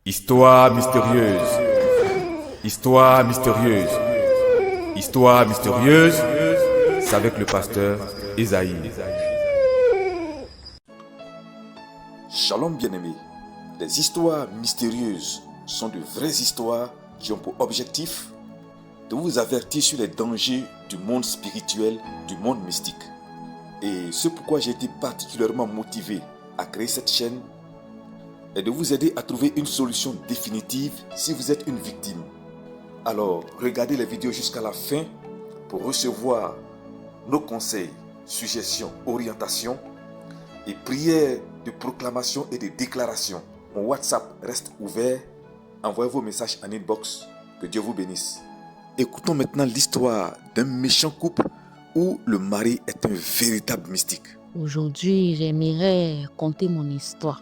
Histoire mystérieuse. Histoire mystérieuse. Histoire mystérieuse. C'est avec le pasteur Esaïe. Shalom bien-aimés. Les histoires mystérieuses sont de vraies histoires qui ont pour objectif de vous avertir sur les dangers du monde spirituel, du monde mystique. Et c'est pourquoi j'ai été particulièrement motivé à créer cette chaîne et de vous aider à trouver une solution définitive si vous êtes une victime. Alors, regardez les vidéos jusqu'à la fin pour recevoir nos conseils, suggestions, orientations et prières de proclamation et de déclaration. Mon WhatsApp reste ouvert. Envoyez vos messages en inbox. Que Dieu vous bénisse. Écoutons maintenant l'histoire d'un méchant couple où le mari est un véritable mystique. Aujourd'hui, j'aimerais conter mon histoire.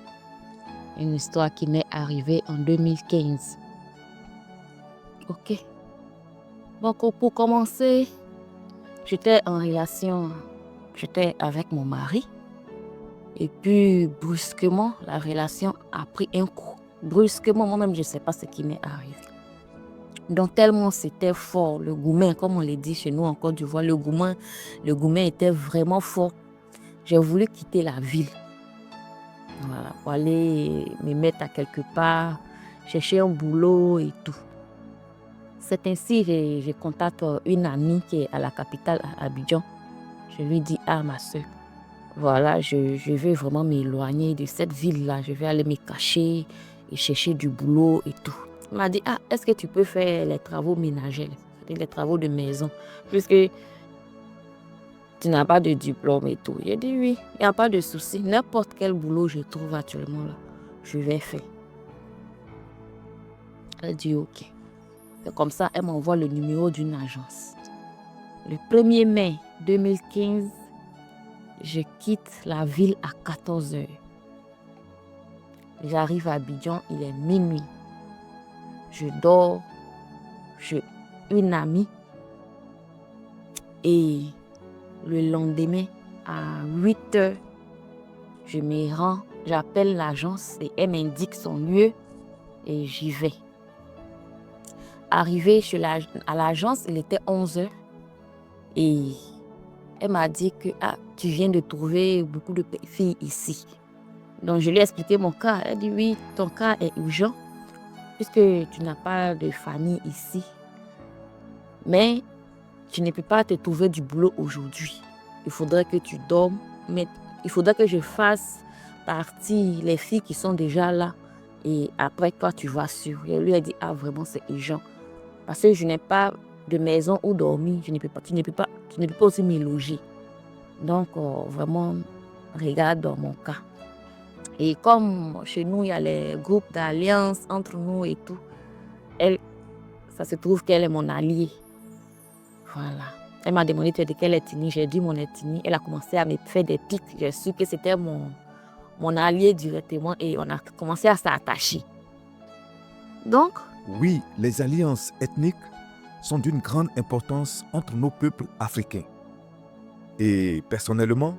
Une histoire qui m'est arrivée en 2015. Ok. Donc, pour commencer, j'étais en relation. J'étais avec mon mari. Et puis, brusquement, la relation a pris un coup. Brusquement, moi-même, je ne sais pas ce qui m'est arrivé. Donc, tellement c'était fort, le goumen, comme on le dit chez nous en Côte d'Ivoire, le goumen était vraiment fort. J'ai voulu quitter la ville. Voilà, pour aller me mettre à quelque part, chercher un boulot et tout. C'est ainsi que je contacte une amie qui est à la capitale, à Abidjan. Je lui dis, ma soeur, voilà, je vais vraiment m'éloigner de cette ville-là. Je vais aller me cacher et chercher du boulot et tout. Elle m'a dit, est-ce que tu peux faire les travaux ménagers, les travaux de maison, puisque tu n'as pas de diplôme et tout. J'ai dit oui, il n'y a pas de souci. N'importe quel boulot je trouve actuellement là, je vais faire. Elle dit ok. C'est comme ça, elle m'envoie le numéro d'une agence. Le 1er mai 2015, je quitte la ville à 14h. J'arrive à Abidjan, il est minuit. Je dors chez une amie et le lendemain, à 8h, je me rends, j'appelle l'agence et elle m'indique son lieu et j'y vais. Arrivé à l'agence, il était 11h et elle m'a dit que tu viens de trouver beaucoup de filles ici. Donc je lui ai expliqué mon cas. Elle dit oui, ton cas est urgent puisque tu n'as pas de famille ici. Mais tu ne peux pas te trouver du boulot aujourd'hui. Il faudrait que tu dormes, mais il faudrait que je fasse partie les filles qui sont déjà là. Et après, toi, tu vas sur. Je lui ai dit, vraiment, c'est urgent. Parce que je n'ai pas de maison où dormir. Tu ne peux pas aussi me loger. Donc, vraiment, regarde dans mon cas. Et comme chez nous, il y a les groupes d'alliance entre nous et tout, ça se trouve qu'elle est mon alliée. Voilà. Elle m'a demandé de quelle ethnie. J'ai dit mon ethnie. Elle a commencé à me faire des pics. J'ai su que c'était mon allié directement et on a commencé à s'attacher. Donc, oui, les alliances ethniques sont d'une grande importance entre nos peuples africains. Et personnellement,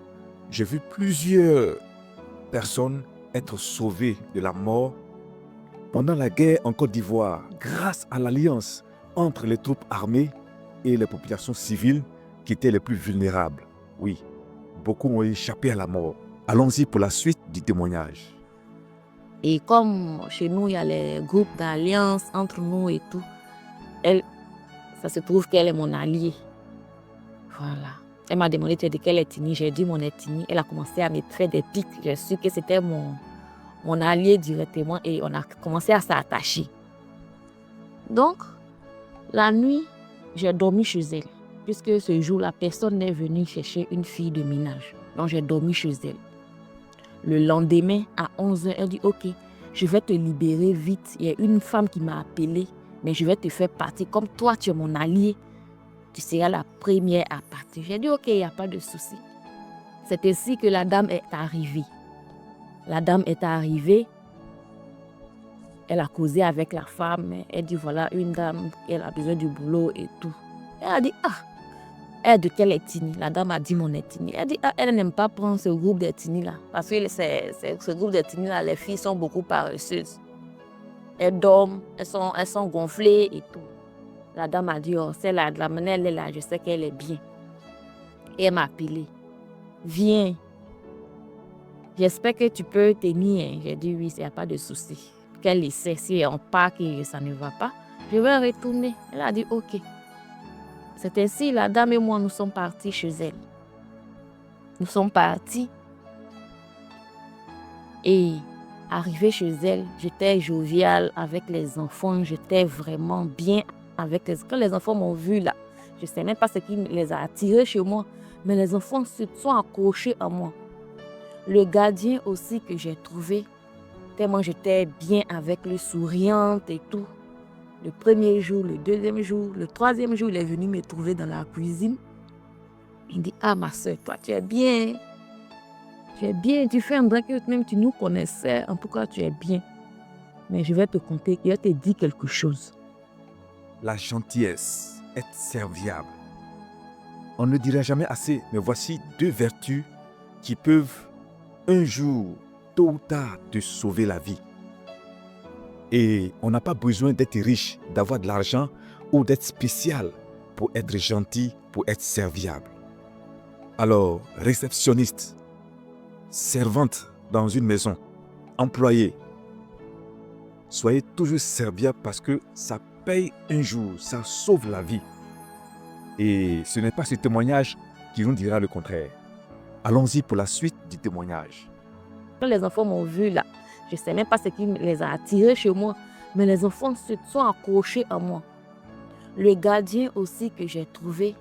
j'ai vu plusieurs personnes être sauvées de la mort pendant la guerre en Côte d'Ivoire grâce à l'alliance entre les troupes armées et les populations civiles qui étaient les plus vulnérables. Oui, beaucoup ont échappé à la mort. Allons-y pour la suite du témoignage. Et comme chez nous, il y a les groupes d'alliance entre nous et tout, ça se trouve qu'elle est mon alliée. Voilà. Elle m'a demandé de quelle ethnie. J'ai dit mon ethnie. Elle a commencé à me faire des pics. J'ai su que c'était mon allié directement et on a commencé à s'attacher. Donc, la nuit, j'ai dormi chez elle. Puisque ce jour-là, personne n'est venu chercher une fille de ménage. Donc, j'ai dormi chez elle. Le lendemain, à 11h, elle dit « Ok, je vais te libérer vite. Il y a une femme qui m'a appelée, mais je vais te faire partir. Comme toi, tu es mon allié, tu seras la première à partir. » J'ai dit « Ok, il n'y a pas de souci. » C'est ainsi que la dame est arrivée. La dame est arrivée. Elle a causé avec la femme. Elle dit « Voilà, une dame, elle a besoin du boulot et tout. » Elle a dit « Elle est de quelle ethnie? » La dame a dit mon ethnie. Elle dit elle n'aime pas prendre ce groupe d'ethnie là. Parce que ce groupe d'ethnie là, les filles sont beaucoup paresseuses. elles dorment, elles sont gonflées et tout. La dame a dit, oh, celle-là, de la manière elle est là, je sais qu'elle est bien. Et elle m'a appelé. Viens. J'espère que tu peux tenir. J'ai dit oui, il n'y a pas de souci. Qu'elle essaie, si on part et ça ne va pas, je vais retourner. Elle a dit ok. C'est ainsi, la dame et moi, nous sommes partis chez elle. Nous sommes partis. Et arrivé chez elle, j'étais joviale avec les enfants. J'étais vraiment bien avec les enfants. Quand les enfants m'ont vu là, je ne sais même pas ce qui les a attirés chez moi, mais les enfants se sont accrochés à moi. Le gardien aussi que j'ai trouvé, tellement j'étais bien avec lui, souriante et tout. Le premier jour, le deuxième jour, le troisième jour, il est venu me trouver dans la cuisine. Il dit, ah ma soeur, toi tu es bien. Tu es bien, tu fais un drap que même tu nous connaissais, en tout cas tu es bien. Mais je vais te conter, je vais te dire quelque chose. La gentillesse, être serviable. On ne dira jamais assez, mais voici 2 vertus qui peuvent un jour, tôt ou tard, te sauver la vie. Et on n'a pas besoin d'être riche, d'avoir de l'argent ou d'être spécial pour être gentil, pour être serviable. Alors, réceptionniste, servante dans une maison, employé, soyez toujours serviable parce que ça paye un jour, ça sauve la vie. Et ce n'est pas ce témoignage qui nous dira le contraire. Allons-y pour la suite du témoignage. Quand les enfants m'ont vu là, je ne sais même pas ce qui les a attirés chez moi, mais les enfants se sont accrochés à moi. Le gardien aussi que j'ai trouvé,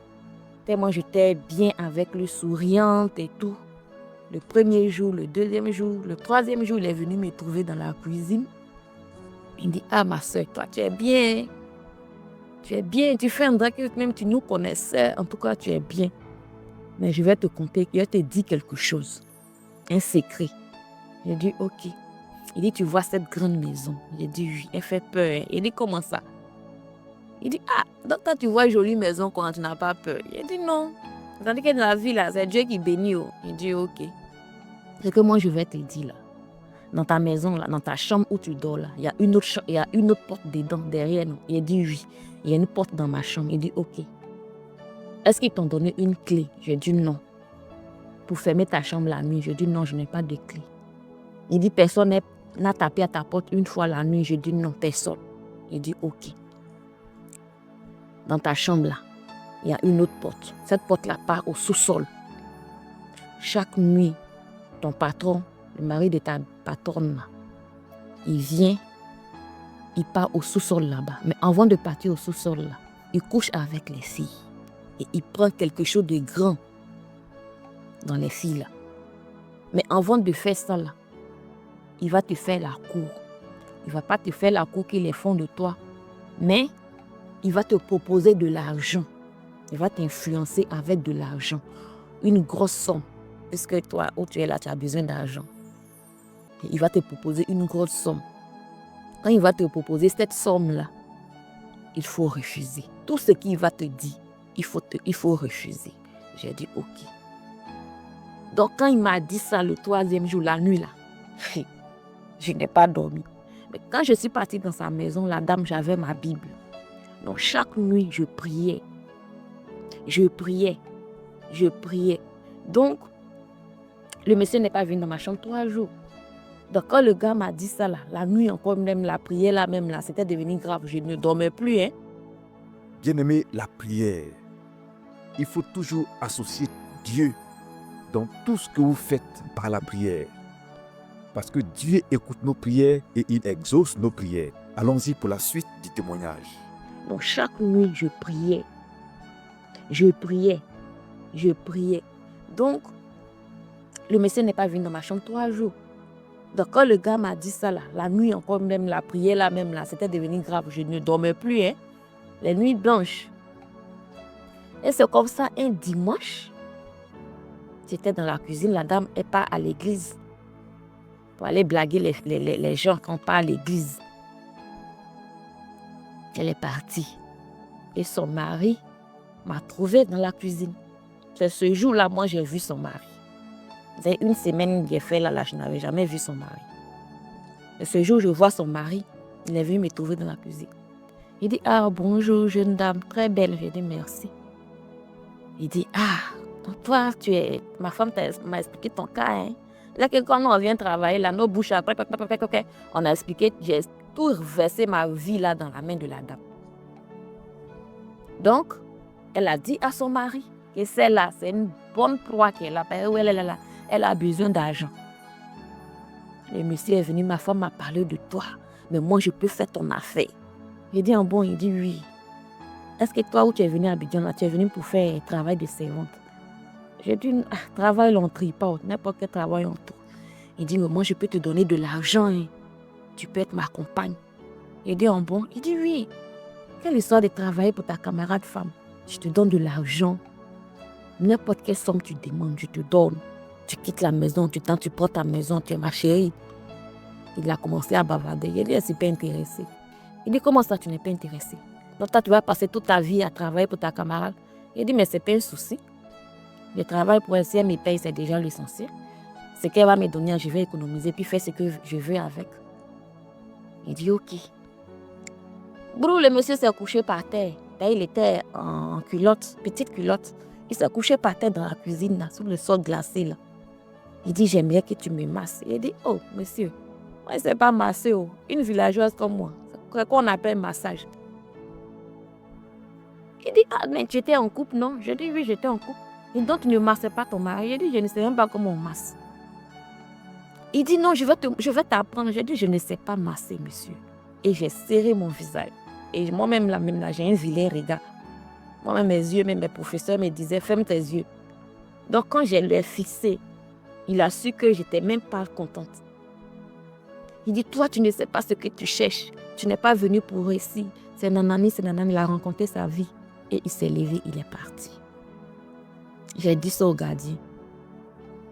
tellement j'étais bien avec lui, souriante et tout. Le premier jour, le deuxième jour, le troisième jour, il est venu me trouver dans la cuisine. Il dit, ah ma soeur, toi tu es bien. Tu es bien, tu fais un drap que même tu nous connaissais, en tout cas tu es bien. Mais je vais te conter, je vais te dire quelque chose. Un secret. J'ai dit, ok. Il dit, tu vois cette grande maison? J'ai dit, oui, elle fait peur. Il dit, comment ça? Il dit, ah, donc toi tu vois une jolie maison quand tu n'as pas peur. J'ai dit, non. Tandis que dans la vie, là, c'est Dieu qui bénit. Oh. Il dit, ok. C'est que moi, je vais te dire, là. Dans ta maison, là, dans ta chambre où tu dors, là, il y a une autre porte dedans, derrière nous. Il dit, oui. Il y a une porte dans ma chambre. Il dit, ok. Est-ce qu'ils t'ont donné une clé? J'ai dit, non. Pour fermer ta chambre la nuit. J'ai dit, non, je n'ai pas de clé. Il dit, personne n'a tapé à ta porte une fois la nuit. Je dis, non, personne. Il dit, ok. Dans ta chambre, là, il y a une autre porte. Cette porte-là part au sous-sol. Chaque nuit, ton patron, le mari de ta patronne, là, il vient, il part au sous-sol là-bas. Mais avant de partir au sous-sol, là, il couche avec les filles. Et il prend quelque chose de grand dans les filles, là. Mais avant de faire ça, là, il va te faire la cour. Il ne va pas te faire la cour qu'ils font de toi. Mais il va te proposer de l'argent. Il va t'influencer avec de l'argent. Une grosse somme. Puisque toi, où tu es là, tu as besoin d'argent. Et il va te proposer une grosse somme. Quand il va te proposer cette somme-là, il faut refuser. Tout ce qu'il va te dire, il faut refuser. J'ai dit ok. Donc quand il m'a dit ça le troisième jour, la nuit là, je n'ai pas dormi. Mais quand je suis partie dans sa maison, la dame, j'avais ma Bible. Donc chaque nuit, je priais. Je priais. Donc, le monsieur n'est pas venu dans ma chambre 3 jours. Donc quand le gars m'a dit ça là, la nuit encore même, la prière là même là, c'était devenu grave. Je ne dormais plus. Hein. Bien-aimé, la prière. Il faut toujours associer Dieu dans tout ce que vous faites par la prière. Parce que Dieu écoute nos prières et il exauce nos prières. Allons-y pour la suite du témoignage. Donc chaque nuit, je priais. Donc, le monsieur n'est pas venu dans ma chambre 3 jours. Donc quand le gars m'a dit ça là, la nuit encore même, la prière là même là, c'était devenu grave. Je ne dormais plus. Hein. Les nuits blanches. Et c'est comme ça, un dimanche, j'étais dans la cuisine, la dame est pas à l'église. Pour aller blaguer les gens quand on part à l'église. Elle est partie. Et son mari m'a trouvée dans la cuisine. C'est ce jour-là, moi, j'ai vu son mari. C'est une semaine que j'ai fait là, je n'avais jamais vu son mari. Et ce jour, je vois son mari Il est venu me trouver dans la cuisine. Il dit, ah, bonjour, jeune dame, très belle. J'ai dit, merci. Il dit, ah, donc toi, ma femme m'a expliqué ton cas. Hein. Là, que quand on vient travailler, là, nos bouches, après, on a expliqué, j'ai tout versé ma vie là dans la main de la dame. Donc, elle a dit à son mari que celle-là, c'est une bonne proie qu'elle a. Elle a besoin d'argent. Le monsieur est venu, ma femme m'a parlé de toi, mais moi, je peux faire ton affaire. J'ai dit, bon, il dit oui. Est-ce que toi, où tu es venu à Abidjan, là, tu es venu pour faire un travail de servante? J'ai dit, travail, on ne trie pas, n'importe quel travail, on trouve. Il dit, mais moi, je peux te donner de l'argent. Hein. Tu peux être ma compagne. J'ai dit, bon, il dit oui. Quelle histoire de travailler pour ta camarade femme? Je te donne de l'argent. N'importe quelle somme tu demandes, je te donne. Tu quittes la maison, tu prends ta maison, tu es ma chérie. Il a commencé à bavarder. Il dit, je ne suis pas intéressé. Il dit, comment ça, tu n'es pas intéressé? Donc, toi, tu vas passer toute ta vie à travailler pour ta camarade. Il dit, mais ce n'est pas un souci. Le travail pour elle, si elle me paye, c'est déjà l'essentiel. Ce qu'elle va me donner, je vais économiser, puis faire ce que je veux avec. Il dit, ok. Brou, le monsieur s'est couché par terre. Là, il était en culotte, petite culotte. Il s'est couché par terre dans la cuisine, là, sous le sol glacé. Là. Il dit, j'aimerais que tu me masses. Il dit, oh, monsieur, moi, je ne sais pas masser. Oh. Une villageoise comme moi, c'est qu'on appelle massage. Il dit, ah, mais tu étais en couple, non? Je dis, oui, j'étais en couple. Et donc, tu ne massais pas ton mari. Il dit, je ne sais même pas comment on masse. Il dit, non, je vais t'apprendre. Je dis, je ne sais pas masser, monsieur. Et j'ai serré mon visage. Et moi-même, là, j'ai un vilain regard. Moi-même, mes yeux, même mes professeurs me disaient, ferme tes yeux. Donc, quand je l'ai fixé, il a su que je n'étais même pas contente. Il dit, toi, tu ne sais pas ce que tu cherches. Tu n'es pas venu pour réussir. C'est nanani. Il a rencontré sa vie. Et il s'est levé, il est parti. J'ai dit ça au gardien.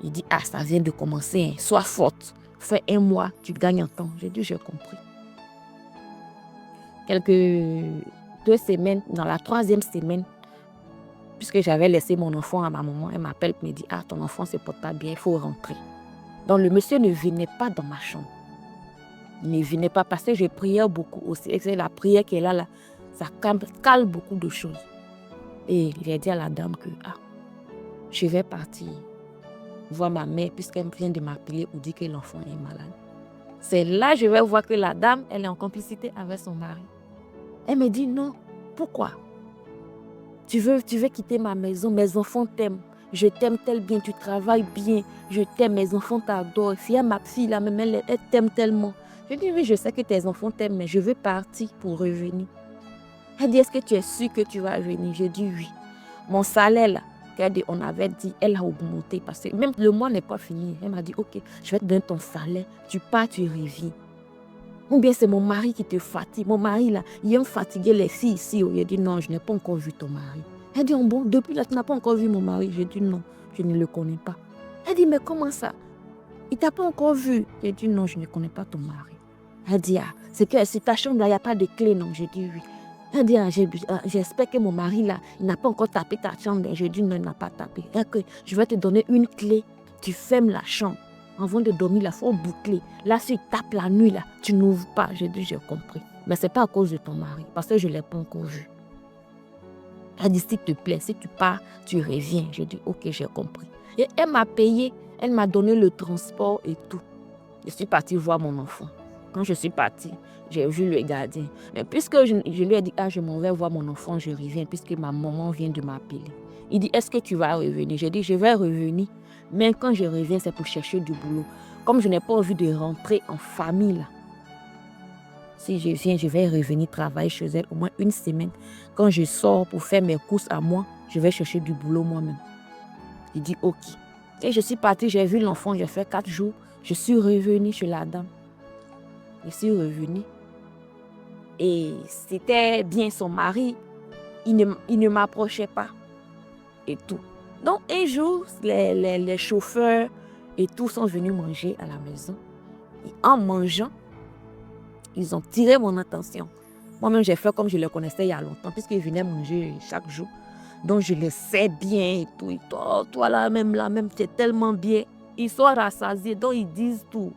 Il dit, ah, ça vient de commencer. Hein. Sois forte. Fais 1 mois, tu gagnes en temps. J'ai dit, j'ai compris. Quelques 2 semaines, dans la 3e semaine, puisque j'avais laissé mon enfant à ma maman, elle m'appelle et me dit, ah, ton enfant ne se porte pas bien, il faut rentrer. Donc le monsieur ne venait pas dans ma chambre. Il ne venait pas parce que je priais beaucoup aussi. Et c'est la prière qu'elle a là, ça calme beaucoup de choses. Et j'ai dit à la dame que, ah, je vais partir voir ma mère puisqu'elle vient de m'appeler pour dire que l'enfant est malade. C'est là que je vais voir que la dame, elle est en complicité avec son mari. Elle me dit, non, pourquoi? Tu veux quitter ma maison, mes enfants t'aiment. Je t'aime tel bien, tu travailles bien. Je t'aime, mes enfants t'adorent. Si ma fille, là, même elle t'aime tellement. Je dis, oui, je sais que tes enfants t'aiment, mais je veux partir pour revenir. Elle dit, est-ce que tu es sûre que tu vas revenir? Je dis, oui. Mon salaire, là, on avait dit, elle a augmenté. Parce que même le mois n'est pas fini. Elle m'a dit, ok, je vais te donner ton salaire. Tu pars, tu reviens. Ou bien c'est mon mari qui te fatigue. Mon mari, là, il aime fatiguer les filles ici. Il a dit, non, je n'ai pas encore vu ton mari. Elle dit, bon, depuis là, tu n'as pas encore vu mon mari. J'ai dit, non, je ne le connais pas. Elle dit, mais comment ça? Il ne t'a pas encore vu. J'ai dit, non, je ne connais pas ton mari. Elle dit, ah, c'est que si ta chambre, là, il n'y a pas de clé, non? J'ai dit, oui. Elle dit, ah, j'espère que mon mari, là, il n'a pas encore tapé ta chambre. J'ai dit, non, il n'a pas tapé. Okay, je vais te donner une clé. Tu fermes la chambre. Avant de dormir, il faut boucler. Là, si tu tapes la nuit, là, tu n'ouvres pas. J'ai dit, j'ai compris. Mais ce n'est pas à cause de ton mari, parce que je ne l'ai pas encore vu. Elle dit, s'il te plaît, si tu pars, tu reviens. J'ai dit, ok, j'ai compris. Et elle m'a payé, elle m'a donné le transport et tout. Je suis partie voir mon enfant. Quand je suis partie, j'ai vu le gardien. Mais puisque je lui ai dit, ah, je m'en vais voir mon enfant, je reviens, puisque ma maman vient de m'appeler. Il dit, est-ce que tu vas revenir? J'ai dit, je vais revenir. Mais quand je reviens, c'est pour chercher du boulot. Comme je n'ai pas envie de rentrer en famille, là. Si je viens, je vais revenir travailler chez elle au moins 1 semaine. Quand je sors pour faire mes courses à moi, je vais chercher du boulot moi-même. Il dit, ok. Et je suis partie, j'ai vu l'enfant, j'ai fait 4 jours. Je suis revenue chez la dame. Je suis revenue. Et c'était bien son mari. Il ne m'approchait pas. Et tout. Donc, un jour, les chauffeurs et tout sont venus manger à la maison. Et en mangeant, ils ont tiré mon attention. Moi-même, j'ai fait comme je le connaissais il y a longtemps, puisqu'ils venaient manger chaque jour. Donc, je le sais bien et tout. Et toi là, même, tu es tellement bien. Ils sont rassasiés, donc ils disent tout.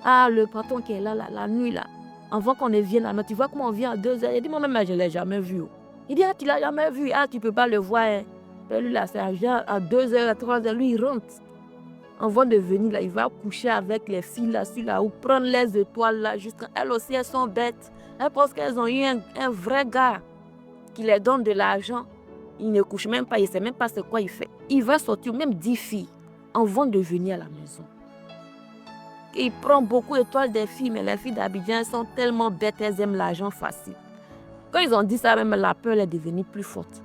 Ah, le patron qui est là, la nuit, là, avant qu'on ne vienne à la maison, tu vois comment on vient à 2 heures. Il dit, moi-même, je ne l'ai jamais vu. Il dit, ah, tu ne l'as jamais vu. Ah, tu ne peux pas le voir. Hein. Lui, là, c'est à 2 heures, à 3 heures. Lui, il rentre. Avant de venir, là, il va coucher avec les filles là, sur là, ou prendre les étoiles là. Jusqu'à elles aussi, elles sont bêtes. Elles pensent qu'elles ont eu un vrai gars qui les donne de l'argent. Il ne couche même pas, il ne sait même pas ce quoi il fait. Il va sortir même 10 filles avant de venir à la maison. Il prend beaucoup d'étoiles des filles, mais les filles d'Abidjan sont tellement bêtes, elles aiment l'argent facile. Quand ils ont dit ça, même la peur est devenue plus forte.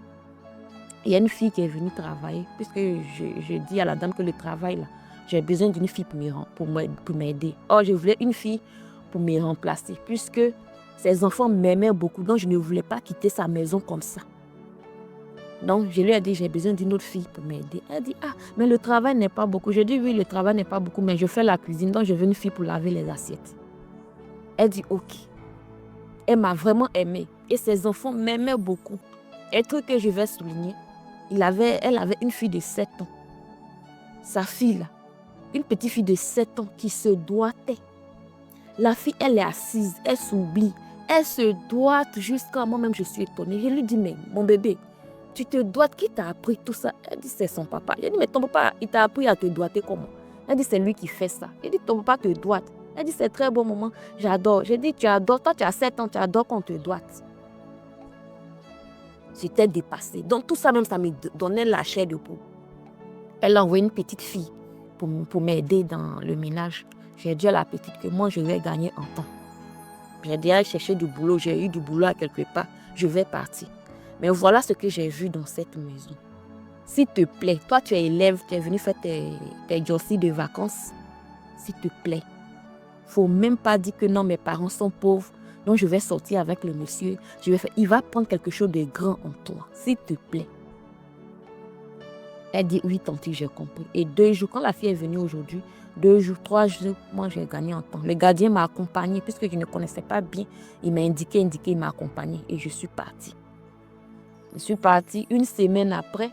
Il y a une fille qui est venue travailler, puisque je dis à la dame que le travail, là, j'ai besoin d'une fille pour m'aider. Or, je voulais une fille pour me remplacer, puisque ses enfants m'aimaient beaucoup, donc je ne voulais pas quitter sa maison comme ça. Donc, je lui ai dit, j'ai besoin d'une autre fille pour m'aider. Elle dit, ah, mais le travail n'est pas beaucoup. Je dis, oui, le travail n'est pas beaucoup, mais je fais la cuisine, donc je veux une fille pour laver les assiettes. Elle dit, ok. Elle m'a vraiment aimée. Et ses enfants m'aimaient beaucoup. Et le truc que je vais souligner, elle avait une fille de 7 ans. Sa fille, là, une petite fille de 7 ans qui se doigtait. La fille, elle est assise, elle s'oublie. Elle se doite jusqu'à moi-même, je suis étonnée. Je lui dis, mais mon bébé, tu te doites, qui t'a appris tout ça? Elle dit, c'est son papa. Je dis, mais ton papa, il t'a appris à te doiter comment? Elle dit, c'est lui qui fait ça. Je dis, ton papa te doite. Elle dit, c'est très bon, maman, j'adore. Je dis, tu adores, toi tu as 7 ans, tu adores qu'on te doite. J'étais dépassée. Donc tout ça même, ça me donnait la chair de poule. Elle a envoyé une petite fille pour m'aider dans le ménage. J'ai dit à la petite que moi, je vais gagner en temps. J'ai déjà cherché du boulot, j'ai eu du boulot à quelque part, je vais partir. Mais voilà ce que j'ai vu dans cette maison. S'il te plaît, toi tu es élève, tu es venu faire tes jours de vacances. S'il te plaît, faut même pas dire que non, mes parents sont pauvres, donc je vais sortir avec le monsieur. Il va prendre quelque chose de grand en toi, s'il te plaît. Elle dit, oui, tante, j'ai compris. Et 2 jours, quand la fille est venue aujourd'hui, 2 jours, 3 jours, moi, j'ai gagné en temps. Le gardien m'a accompagné, puisque je ne connaissais pas bien. Il m'a indiqué, il m'a accompagné. Et je suis partie. Je suis partie. 1 semaine après,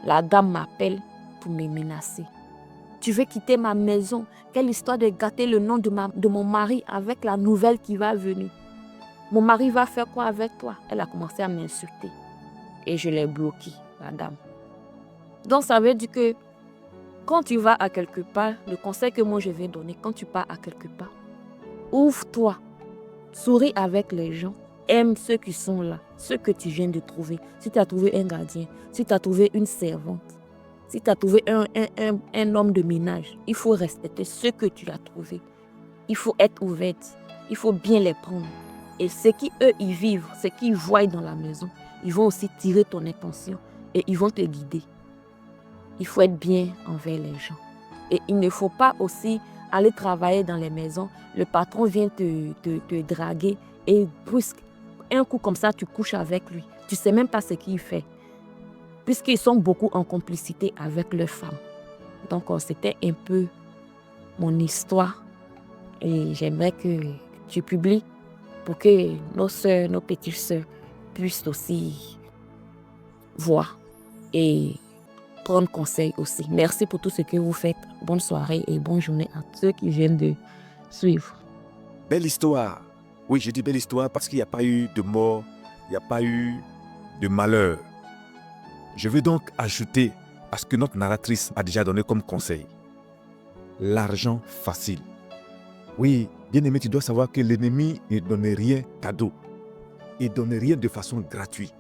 la dame m'appelle pour me menacer. Tu veux quitter ma maison? Quelle histoire de gâter le nom de mon mari avec la nouvelle qui va venir? Mon mari va faire quoi avec toi? Elle a commencé à m'insulter. Et je l'ai bloquée, la dame. Donc, ça veut dire que quand tu vas à quelque part, le conseil que moi je vais donner, quand tu pars à quelque part, ouvre-toi, souris avec les gens, aime ceux qui sont là, ceux que tu viens de trouver. Si tu as trouvé un gardien, si tu as trouvé une servante, si tu as trouvé un homme de ménage, il faut respecter ceux que tu as trouvés. Il faut être ouverte, il faut bien les prendre. Et ce qui, eux, y vivent, ce qu'ils voient dans la maison, ils vont aussi tirer ton attention et ils vont te guider. Il faut être bien envers les gens. Et il ne faut pas aussi aller travailler dans les maisons. Le patron vient te draguer et brusque, un coup comme ça, tu couches avec lui. Tu ne sais même pas ce qu'il fait. Puisqu'ils sont beaucoup en complicité avec leurs femmes. Donc, c'était un peu mon histoire. Et j'aimerais que tu publies pour que nos sœurs, nos petites sœurs puissent aussi voir et prendre conseil aussi. Merci pour tout ce que vous faites. Bonne soirée et bonne journée à ceux qui viennent de suivre. Belle histoire. Oui, je dis belle histoire parce qu'il n'y a pas eu de mort, il n'y a pas eu de malheur. Je veux donc ajouter à ce que notre narratrice a déjà donné comme conseil. L'argent facile. Oui, bien-aimé, tu dois savoir que l'ennemi ne donne rien cadeau. Il ne donne rien de façon gratuite.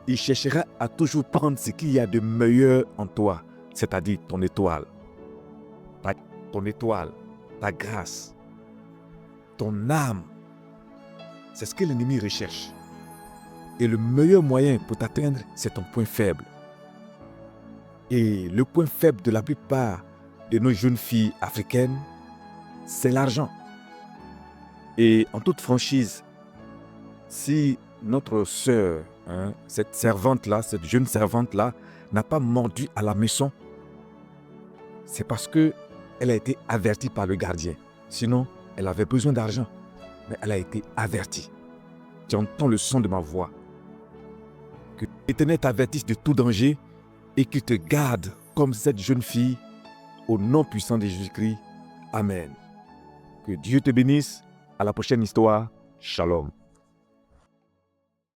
Il cherchera à toujours prendre ce qu'il y a de meilleur en toi, c'est-à-dire ton étoile. Ton étoile, ta grâce, ton âme. C'est ce que l'ennemi recherche. Et le meilleur moyen pour t'atteindre, c'est ton point faible. Et le point faible de la plupart de nos jeunes filles africaines, c'est l'argent. Et en toute franchise, si notre sœur, cette servante-là, cette jeune servante-là, n'a pas mordu à la maison, c'est parce qu'elle a été avertie par le gardien. Sinon, elle avait besoin d'argent, mais elle a été avertie. Tu entends le son de ma voix. Que l'Éternel t'avertisse de tout danger et qu'il te garde comme cette jeune fille, au nom puissant de Jésus-Christ. Amen. Que Dieu te bénisse À la prochaine histoire. Shalom.